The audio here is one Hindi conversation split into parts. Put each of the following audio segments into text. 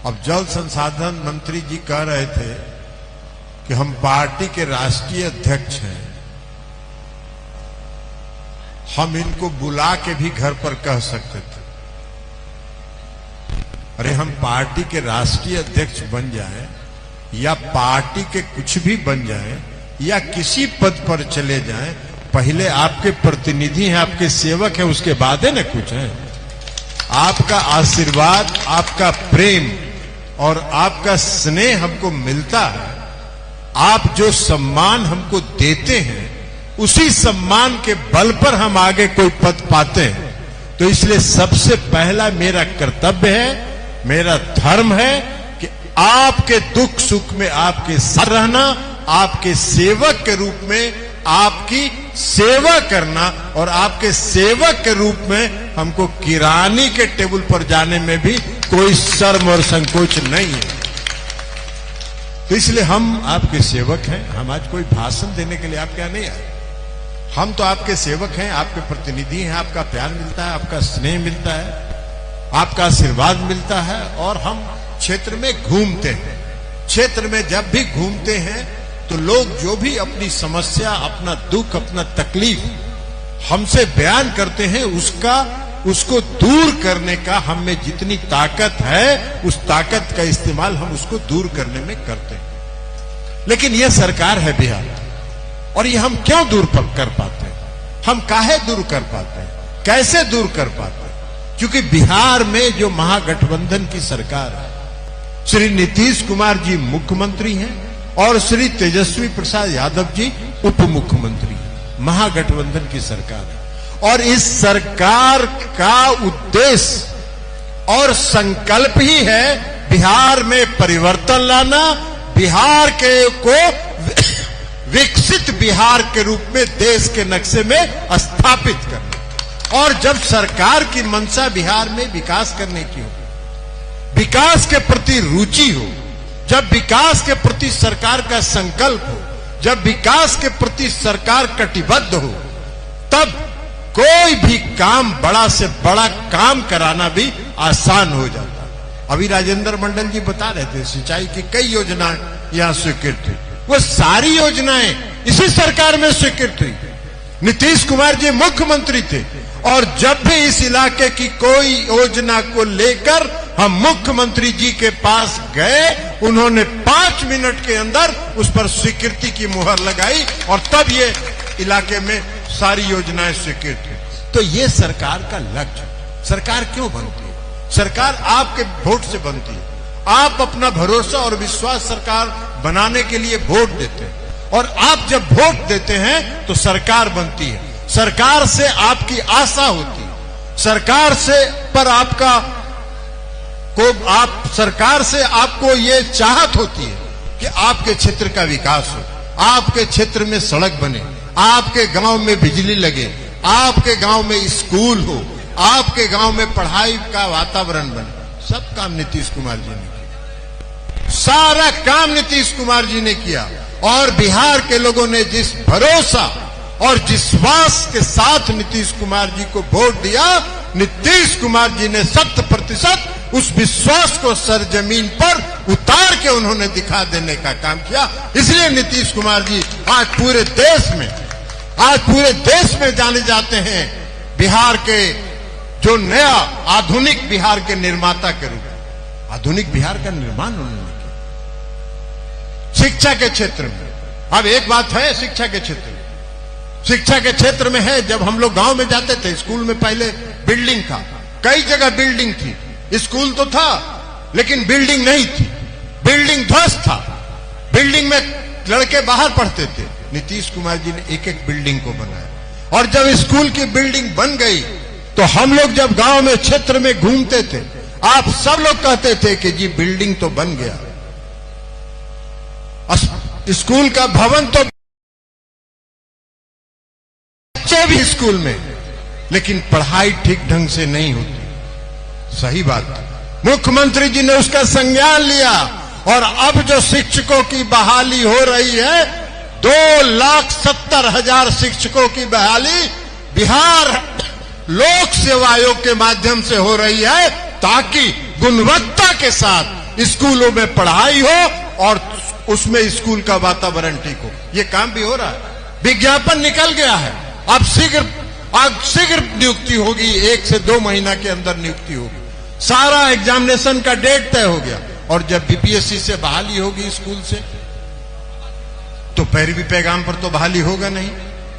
अब जल संसाधन मंत्री जी कह रहे थे कि हम पार्टी के राष्ट्रीय अध्यक्ष हैं, हम इनको बुला के भी घर पर कह सकते थे। अरे हम पार्टी के राष्ट्रीय अध्यक्ष बन जाएं या पार्टी के कुछ भी बन जाएं या किसी पद पर चले जाएं, पहले आपके प्रतिनिधि हैं, आपके सेवक हैं, उसके बाद है ना कुछ है। आपका आशीर्वाद, आपका प्रेम और आपका स्नेह हमको मिलता है। आप जो सम्मान हमको देते हैं उसी सम्मान के बल पर हम आगे कोई पद पाते हैं। तो इसलिए सबसे पहला मेरा कर्तव्य है, मेरा धर्म है कि आपके दुख सुख में आपके साथ रहना, आपके सेवक के रूप में आपकी सेवा करना और आपके सेवक के रूप में हमको किरानी के टेबल पर जाने में भी कोई शर्म और संकोच नहीं है। तो इसलिए हम आपके सेवक हैं। हम आज कोई भाषण देने के लिए आपके यहाँ नहीं आए। हम तो आपके सेवक हैं, आपके प्रतिनिधि हैं। आपका प्यार मिलता है, आपका स्नेह मिलता है, आपका आशीर्वाद मिलता है। और हम क्षेत्र में घूमते हैं। क्षेत्र में जब भी घूमते हैं तो लोग जो भी अपनी समस्या, अपना दुख, अपना तकलीफ हमसे बयान करते हैं, उसको दूर करने का हम में जितनी ताकत है, उस ताकत का इस्तेमाल हम उसको दूर करने में करते हैं। लेकिन यह सरकार है बिहार, और ये हम क्यों दूर कर पाते हैं? हम काहे दूर कर पाते हैं? कैसे दूर कर पाते हैं? क्योंकि बिहार में जो महागठबंधन की सरकार है, श्री नीतीश कुमार जी मुख्यमंत्री हैं और श्री तेजस्वी प्रसाद यादव जी उप मुख्यमंत्री हैं। महागठबंधन की सरकार है और इस सरकार का उद्देश्य और संकल्प ही है बिहार में परिवर्तन लाना, बिहार को विकसित बिहार के रूप में देश के नक्शे में स्थापित करना। और जब सरकार की मंशा बिहार में विकास करने की हो, विकास के प्रति रुचि हो, जब विकास के प्रति सरकार का संकल्प हो, जब विकास के प्रति सरकार कटिबद्ध हो, तब कोई भी काम, बड़ा से बड़ा काम कराना भी आसान हो जाता है। अभी राजेंद्र मंडल जी बता रहे थे सिंचाई की कई योजनाएं यहां स्वीकृत हुई। वो सारी योजनाएं इसी सरकार में स्वीकृत हुई। नीतीश कुमार जी मुख्यमंत्री थे और जब भी इस इलाके की कोई योजना को लेकर हम मुख्यमंत्री जी के पास गए, उन्होंने 5 मिनट के अंदर उस पर स्वीकृति की मुहर लगाई और तब ये इलाके में सारी योजनाएं स्वीकृत हुई। तो ये सरकार का लक्ष्य। सरकार क्यों बनती है? सरकार आपके वोट से बनती है। आप अपना भरोसा और विश्वास सरकार बनाने के लिए वोट देते हैं और आप जब वोट देते हैं तो सरकार बनती है। सरकार से आपकी आशा होती है, सरकार से पर सरकार से आपको ये चाहत होती है कि आपके क्षेत्र का विकास हो, आपके क्षेत्र में सड़क बने, आपके गांव में बिजली लगे, आपके गांव में स्कूल हो, आपके गांव में पढ़ाई का वातावरण बने। सब काम नीतीश कुमार जी ने किया, सारा काम नीतीश कुमार जी ने किया। और बिहार के लोगों ने जिस भरोसा और विश्वास के साथ नीतीश कुमार जी को वोट दिया, नीतीश कुमार जी ने 100% उस विश्वास को सरजमीन पर उतार के उन्होंने दिखा देने का काम किया। इसलिए नीतीश कुमार जी आज पूरे देश में जाने जाते हैं बिहार के जो नया आधुनिक बिहार के निर्माता के रूप में। आधुनिक बिहार का निर्माण उन्होंने किया। शिक्षा के क्षेत्र में अब एक बात है, शिक्षा के क्षेत्र में, शिक्षा के क्षेत्र में है, जब हम लोग गांव में जाते थे, स्कूल में पहले बिल्डिंग था, कई जगह बिल्डिंग थी, स्कूल तो था लेकिन बिल्डिंग नहीं थी, बिल्डिंग ध्वस्त था, बिल्डिंग में लड़के बाहर पढ़ते थे। नीतीश कुमार जी ने एक एक बिल्डिंग को बनाया और जब स्कूल की बिल्डिंग बन गई तो हम लोग जब गांव में क्षेत्र में घूमते थे, आप सब लोग कहते थे कि जी बिल्डिंग तो बन गया, स्कूल का भवन तो बच्चे भी स्कूल में, लेकिन पढ़ाई ठीक ढंग से नहीं होती। सही बात। मुख्यमंत्री जी ने उसका संज्ञान लिया और अब जो शिक्षकों की बहाली हो रही है, 2,70,000 शिक्षकों की बहाली बिहार लोक सेवा आयोग के माध्यम से हो रही है, ताकि गुणवत्ता के साथ स्कूलों में पढ़ाई हो और उसमें स्कूल का वातावरण ठीक हो। ये काम भी हो रहा है, विज्ञापन निकल गया है। अब शीघ्र नियुक्ति होगी, 1 से 2 महीना के अंदर नियुक्ति होगी। सारा एग्जामिनेशन का डेट तय हो गया। और जब बीपीएससी से बहाली होगी स्कूल से, तो पैरवी पैगाम पर तो बहाली होगा नहीं।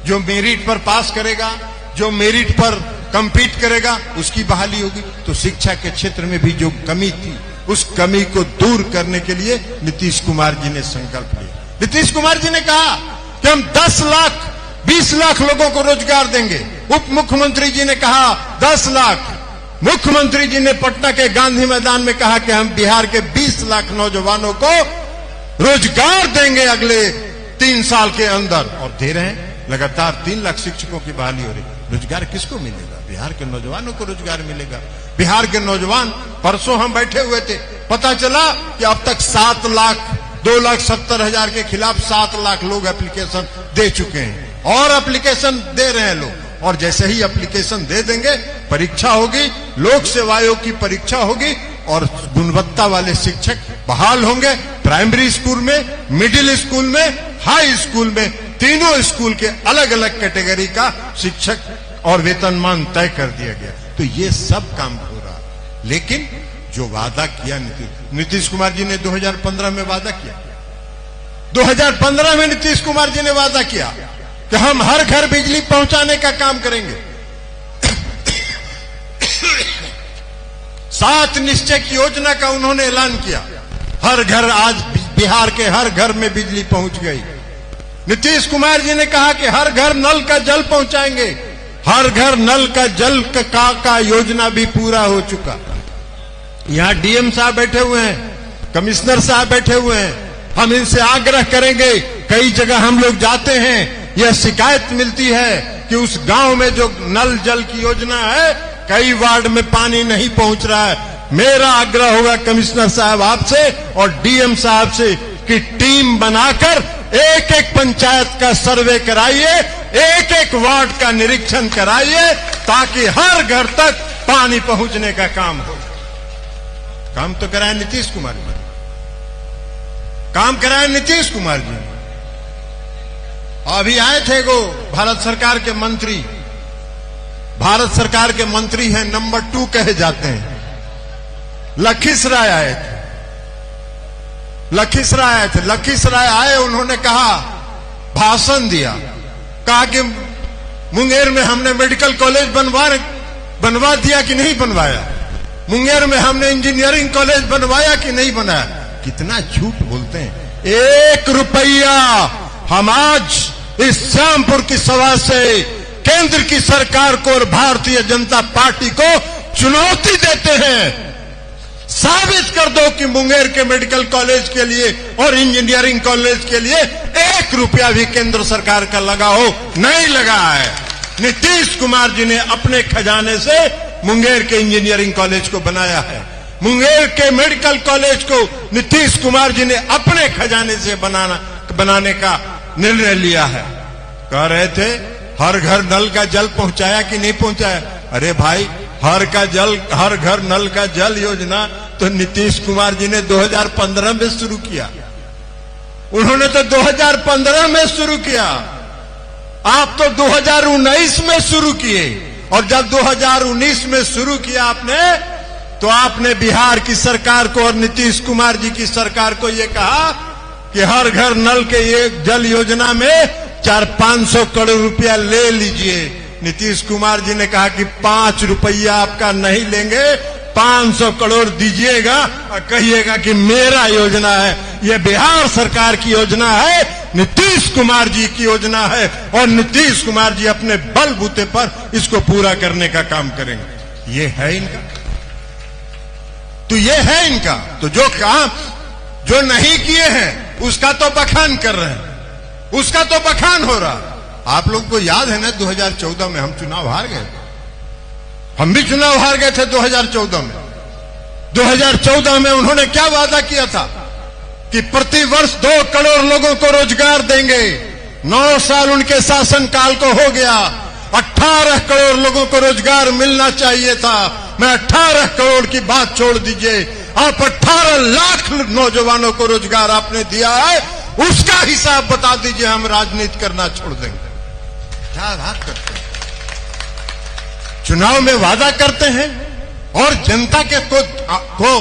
जो मेरिट पर पास करेगा, जो मेरिट पर कंपीट करेगा, उसकी बहाली होगी। तो शिक्षा के क्षेत्र में भी जो कमी थी, उस कमी को दूर करने के लिए नीतीश कुमार जी ने संकल्प लिया। नीतीश कुमार जी ने कहा कि हम 10 लाख 20 लाख लोगों को रोजगार देंगे। उप मुख्यमंत्री जी ने कहा 10 लाख। मुख्यमंत्री जी ने पटना के गांधी मैदान में कहा कि हम बिहार के 20 लाख नौजवानों को रोजगार देंगे अगले 3 साल के अंदर, और दे रहे हैं। लगातार 3 लाख शिक्षकों की बहाली हो रही। रोजगार किसको मिलेगा? बिहार के नौजवानों को रोजगार मिलेगा। बिहार के नौजवान, परसों हम बैठे हुए थे, पता चला कि अब तक 2,70,000 के खिलाफ 7 लाख लोग एप्लीकेशन दे चुके हैं, और एप्लीकेशन दे रहे हैं लोग। और जैसे ही एप्लीकेशन दे देंगे, परीक्षा होगी, लोक सेवा आयोग की परीक्षा होगी, और गुणवत्ता वाले शिक्षक बहाल होंगे। प्राइमरी स्कूल में, मिडिल स्कूल में, हाई स्कूल में, तीनों स्कूल के अलग अलग कैटेगरी का शिक्षक और वेतनमान तय कर दिया गया। तो ये सब काम हो रहा। लेकिन जो वादा किया नीतीश कुमार जी ने 2015 में वादा किया, 2015 में नीतीश कुमार जी ने वादा किया कि हम हर घर बिजली पहुंचाने का काम करेंगे। 7 निश्चय की योजना का उन्होंने ऐलान किया। हर घर, आज बिहार के हर घर में बिजली पहुंच गई। नीतीश कुमार जी ने कहा कि हर घर नल का जल पहुंचाएंगे। हर घर नल का जल का योजना भी पूरा हो चुका। यहां डीएम साहब बैठे हुए हैं, कमिश्नर साहब बैठे हुए हैं। हम इनसे आग्रह करेंगे, कई जगह हम लोग जाते हैं, यह शिकायत मिलती है कि उस गांव में जो नल जल की योजना है, कई वार्ड में पानी नहीं पहुंच रहा है। मेरा आग्रह होगा कमिश्नर साहब आपसे और डीएम साहब से कि टीम बनाकर एक एक पंचायत का सर्वे कराइए, एक एक वार्ड का निरीक्षण कराइए, ताकि हर घर तक पानी पहुंचने का काम हो। काम तो कराए नीतीश कुमार जी, काम कराए नीतीश कुमार जी। अभी आए थे गो भारत सरकार के मंत्री, भारत सरकार के मंत्री हैं, नंबर 2 कहे जाते हैं, लखीसराय आए थे। लखीसराय आए, उन्होंने कहा, भाषण दिया, कहा कि मुंगेर में हमने मेडिकल कॉलेज बनवा दिया कि नहीं बनवाया, मुंगेर में हमने इंजीनियरिंग कॉलेज बनवाया कि नहीं बनाया। कितना झूठ बोलते हैं। 1 रुपया हम आज इस श्यामपुर की सभा से केंद्र की सरकार को और भारतीय जनता पार्टी को चुनौती देते हैं। साबित कर दो कि मुंगेर के मेडिकल कॉलेज के लिए और इंजीनियरिंग कॉलेज के लिए 1 रुपया भी केंद्र सरकार का लगा हो। नहीं लगा है। नीतीश कुमार जी ने अपने खजाने से मुंगेर के इंजीनियरिंग कॉलेज को बनाया है। मुंगेर के मेडिकल कॉलेज को नीतीश कुमार जी ने अपने खजाने से बनाने का निर्णय लिया है। कह रहे थे हर घर नल का जल पहुंचाया कि नहीं पहुंचाया। अरे भाई, हर घर नल का जल योजना तो नीतीश कुमार जी ने 2015 में शुरू किया। उन्होंने तो 2015 में शुरू किया, आप तो 2019 में शुरू किए। और जब 2019 में शुरू किया आपने, तो आपने बिहार की सरकार को और नीतीश कुमार जी की सरकार को यह कहा कि हर घर नल के ये जल योजना में 400-500 करोड़ रुपया ले लीजिए। नीतीश कुमार जी ने कहा कि 5 रुपया आपका नहीं लेंगे, 500 करोड़ दीजिएगा और कहिएगा कि मेरा योजना है, ये बिहार सरकार की योजना है, नीतीश कुमार जी की योजना है, और नीतीश कुमार जी अपने बलबूते पर इसको पूरा करने का काम करेंगे। ये है इनका, तो ये है इनका। तो जो काम जो नहीं किए हैं उसका तो बखान कर रहे हैं, उसका तो बखान हो रहा। आप लोग को याद है ना, 2014 में हम चुनाव हार गए, हम भी चुनाव हार गए थे 2014 में। 2014 में उन्होंने क्या वादा किया था कि प्रति वर्ष 2 करोड़ लोगों को रोजगार देंगे। 9 साल उनके शासनकाल को हो गया, 18 करोड़ लोगों को रोजगार मिलना चाहिए था। मैं 18 करोड़ की बात छोड़ दीजिए, आप 18 लाख नौजवानों को रोजगार आपने दिया है, उसका हिसाब बता दीजिए, हम राजनीति करना छोड़ देंगे। क्या बात करते हैं? चुनाव में वादा करते हैं और जनता के को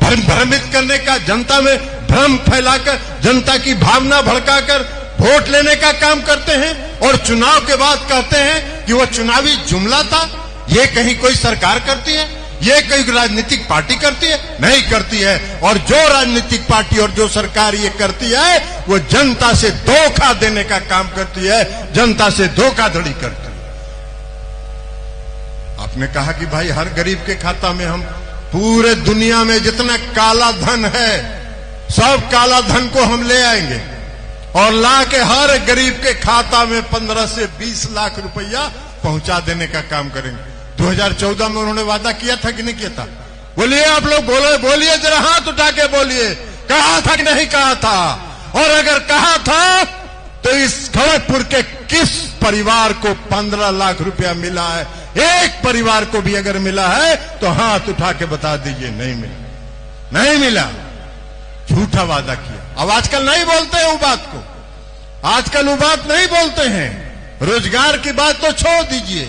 भ्रमित करने का, जनता में भ्रम फैलाकर, जनता की भावना भड़काकर वोट लेने का काम करते हैं, और चुनाव के बाद कहते हैं कि वो चुनावी जुमला था। ये कहीं कोई सरकार करती है? ये कोई राजनीतिक पार्टी करती है? नहीं करती है। और जो राजनीतिक पार्टी और जो सरकार ये करती है, वो जनता से धोखा देने का काम करती है, जनता से धोखाधड़ी करती है। आपने कहा कि भाई हर गरीब के खाता में, हम पूरे दुनिया में जितना काला धन है, सब काला धन को हम ले आएंगे और ला के हर गरीब के खाता में 15 से 20 लाख रुपया पहुंचा देने का काम करेंगे। 2014 में उन्होंने वादा किया था कि नहीं किया था? बोलिए आप लोग, बोलिए जरा, हाथ उठा के बोलिए, कहा था कि नहीं कहा था? और अगर कहा था तो इस खड़गपुर के किस परिवार को 15 लाख रुपया मिला है? एक परिवार को भी अगर मिला है तो हाथ उठा के बता दीजिए। नहीं मिला, नहीं मिला, झूठा वादा किया। अब आजकल नहीं बोलते हैं वो बात को, आजकल वो बात नहीं बोलते हैं। रोजगार की बात तो छोड़ दीजिए,